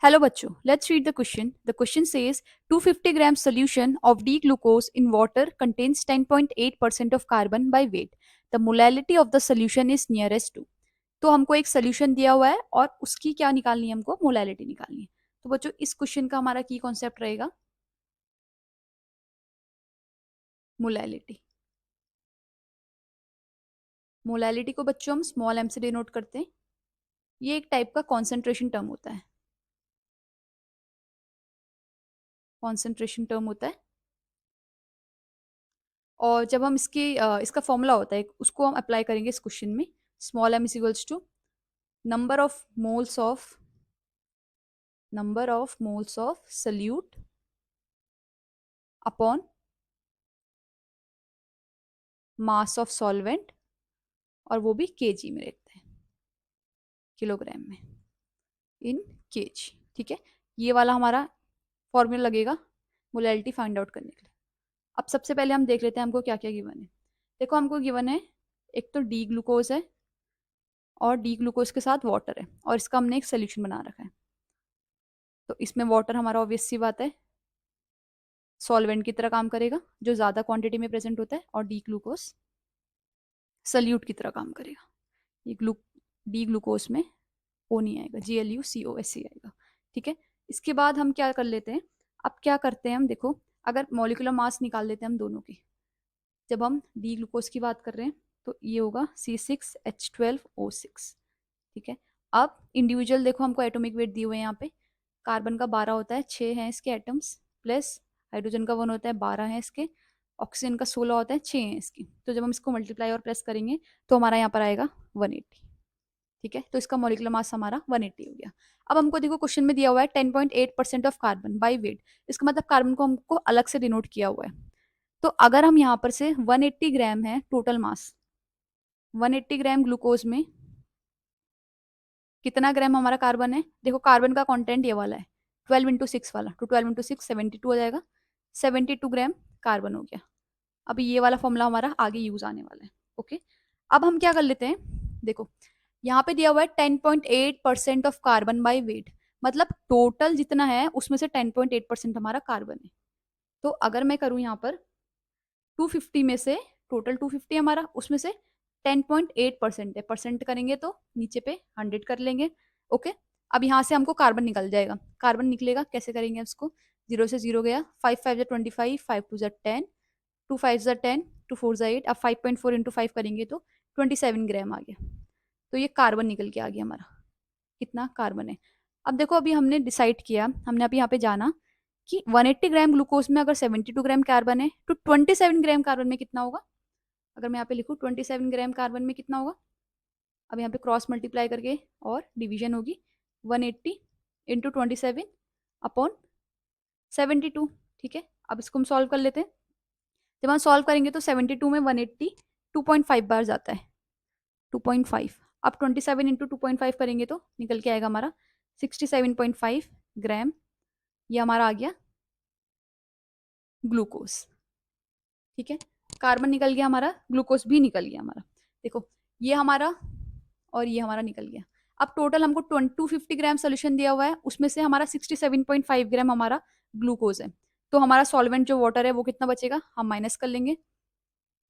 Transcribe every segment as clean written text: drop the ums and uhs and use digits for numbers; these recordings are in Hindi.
Hello बच्चों, let's read the question. The question says 250 grams solution of D-glucose in water contains 10.8% of carbon by weight. The molality of the solution is nearest to. तो हमको एक सोल्यूशन दिया हुआ है और उसकी क्या निकालनी है, हमको मोलालिटी निकालनी है. तो बच्चों इस क्वेश्चन का हमारा की कॉन्सेप्ट रहेगा मोलालिटी. मोलालिटी को बच्चों हम स्मॉल एम से डिनोट करते हैं. ये एक टाइप का कॉन्सेंट्रेशन टर्म होता है. कॉन्सेंट्रेशन टर्म होता है और जब हम इसका फॉर्मूला होता है उसको हम अप्लाई करेंगे इस क्वेश्चन में. Small M is equals to number of moles of solute upon mass of solvent और वो भी केजी में रहते हैं, किलोग्राम में इन केजी. ठीक है, ये वाला हमारा फॉर्मूला लगेगा मोलैलिटी फाइंड आउट करने के लिए. अब सबसे पहले हम देख लेते हैं हमको क्या क्या गिवन है. देखो हमको गिवन है एक तो डी ग्लूकोज है और डी ग्लूकोज के साथ वाटर है और इसका हमने एक सोल्यूशन बना रखा है. तो इसमें वाटर हमारा ऑब्वियस सी बात है सॉल्वेंट की तरह काम करेगा जो ज़्यादा क्वांटिटी में प्रेजेंट होता है और डी ग्लूकोज सल्यूट की तरह काम करेगा. ये डी ग्लूकोज में ओ नहीं आएगा, GLUCOS आएगा. ठीक है, इसके बाद हम क्या कर लेते हैं. अब क्या करते हैं हम, देखो अगर मॉलिक्यूलर मास निकाल लेते हैं हम दोनों की. जब हम डी ग्लूकोज की बात कर रहे हैं तो ये होगा C6H12O6. ठीक है, अब इंडिविजुअल देखो हमको एटॉमिक वेट दिए हुए हैं यहाँ पे. कार्बन का 12 होता है, 6 हैं इसके एटम्स, प्लस हाइड्रोजन का 1 होता है, 12 है इसके. ऑक्सीजन का 16 होता है, 6 है इसकी. तो जब हम इसको मल्टीप्लाई और प्रेस करेंगे तो हमारा यहाँ पर आएगा 180. ठीक है, तो इसका मॉलिक्यूलर मास हमारा 180 हो गया. अब हमको देखो क्वेश्चन में दिया हुआ है 10.8% ऑफ कार्बन बाई वेट. इसका मतलब कार्बन को हमको अलग से डिनोट किया हुआ है. तो अगर हम यहाँ पर से 180 ग्राम है टोटल मास, 180 ग्राम ग्लूकोज में कितना ग्राम हमारा कार्बन है. देखो कार्बन का कंटेंट ये वाला है 12 इंटू 6 वाला, तो 12 इंटू 6 72 हो जाएगा. 72 ग्राम कार्बन हो गया. अभी ये वाला फॉर्मूला हमारा आगे यूज आने वाला है. ओके, अब हम क्या कर लेते हैं, देखो यहाँ पे दिया हुआ है 10.8% ऑफ कार्बन बाई वेट. मतलब टोटल जितना है उसमें से 10.8% हमारा कार्बन है. तो अगर मैं करूं यहाँ पर 250 में से, टोटल 250 हमारा, उसमें से 10.8% है. परसेंट करेंगे तो नीचे पे 100 कर लेंगे. ओके, अब यहाँ से हमको कार्बन निकल जाएगा. कार्बन निकलेगा कैसे करेंगे उसको, 0 से 0 गया, 5 5 25, 5 2 10, 2 5 10, 2 4 8. अब 5.4 इंटू 5 करेंगे तो 27 ग्राम आ गया. तो ये कार्बन निकल के आ गया हमारा. कितना कार्बन है. अब देखो अभी हमने डिसाइड किया, हमने अभी यहाँ पे जाना कि 180 ग्राम ग्लूकोज में अगर 72 ग्राम कार्बन है तो 27 ग्राम कार्बन में कितना होगा. अगर मैं यहाँ पे लिखूँ 27 ग्राम कार्बन में कितना होगा. अब यहाँ पे क्रॉस मल्टीप्लाई करके और डिवीजन होगी 180 इंटू 27 अपॉन 72. ठीक है, अब इसको हम सॉल्व कर लेते हैं. जब हम सॉल्व करेंगे तो 72 में 180 2.5 बार जाता है, 2.5. अब 27 इंटू 2.5 करेंगे तो निकल के आएगा हमारा 67.5 ग्राम. ये हमारा आ गया ग्लूकोज. ठीक है, कार्बन निकल गया हमारा, ग्लूकोज भी निकल गया हमारा. देखो ये हमारा और ये हमारा निकल गया. अब टोटल हमको 250 ग्राम सोल्यूशन दिया हुआ है, उसमें से हमारा 67.5 ग्राम हमारा ग्लूकोज है. तो हमारा सॉल्वेंट जो वाटर है वो कितना बचेगा, हम माइनस कर लेंगे.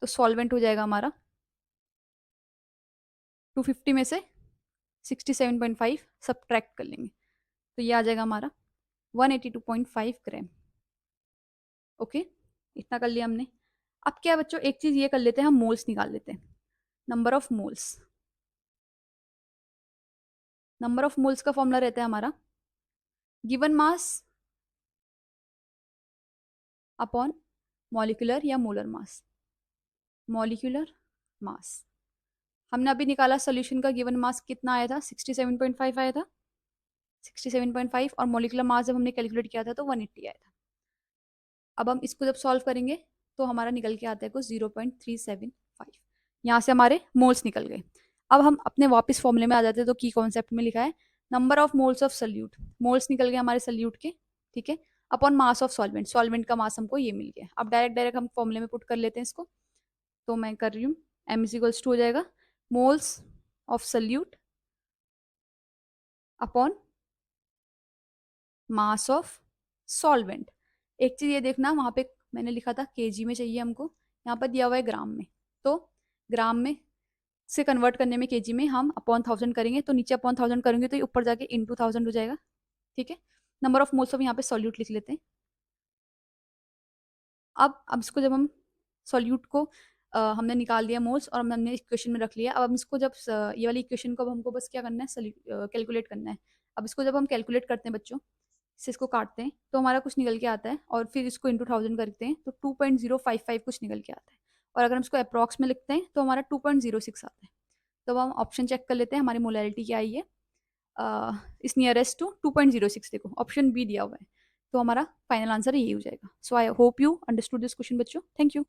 तो सॉल्वेंट हो जाएगा हमारा 250 में से 67.5 सब्ट्रैक्ट कर लेंगे तो ये आ जाएगा हमारा 182.5 ग्राम. ओके, इतना कर लिया हमने. अब क्या बच्चों, एक चीज ये कर लेते हैं, हम मोल्स निकाल लेते हैं. Number of moles, number of moles का फॉर्मूला रहता है हमारा गिवन मास अपॉन मॉलिक्यूलर या मोलर मास. मॉलिक्यूलर मास हमने अभी निकाला, सोल्यूशन का गिवन मास कितना आया था, 67.5 आया था, 67.5. और मॉलिक्यूलर मास जब हमने कैलकुलेट किया था तो 180 आया था. अब हम इसको जब सॉल्व करेंगे तो हमारा निकल के आता है कुछ 0.375. यहाँ से हमारे मोल्स निकल गए. अब हम अपने वापस फॉर्मूले में आ जाते हैं. तो की कॉन्सेप्ट में लिखा है number of moles of solute. Moles निकल गए हमारे सल्यूट के. ठीक है, upon mass of solvent, solvent का मास हमको ये मिल गया. अब डायरेक्ट डायरेक्ट हम फॉर्मूले में पुट कर लेते हैं इसको. तो मैं कर रही हूँ एम इज इक्वल्स टू हो जाएगा moles of solute upon mass of solvent. एक चीज ये देखना, वहां पे मैंने लिखा था केजी में चाहिए हमको, यहाँ पर दिया हुआ है ग्राम में। तो ग्राम में से कन्वर्ट करने में केजी में हम अपॉन 1000 करेंगे, तो नीचे अपॉन 1000 करेंगे तो ये ऊपर जाके इंटू 1000 हो जाएगा। ठीक है। नंबर ऑफ मोल्स ऑफ यहाँ पे सॉल्यूट लिख लेते हैं। अब इसको जब हम सॉल्यूट को हमने निकाल दिया मोल्स और हमने इक्वेशन में रख लिया। अब हम इसको जब ये वाली इक्वेशन को अब हमको बस क्या करना है, कैलकुलेट करना है। अब इसको जब हम कैलकुलेट करते हैं बच्चों, से इसको काटते हैं तो हमारा कुछ निकल के आता है, और फिर इसको इंटू 1000 करते हैं तो 2.055 कुछ निकल के आता है। और अगर हम इसको अप्रॉक्स में लिखते हैं तो हमारा 2.06 आता है। तो अब हम ऑप्शन चेक कर लेते हैं हमारी मोलैरिटी क्या आई है। इस नियरेस्ट टू 2.06, देखो ऑप्शन बी दिया हुआ है। तो हमारा फाइनल आंसर यही हो जाएगा। So I hope you understood this question बच्चों। Thank you.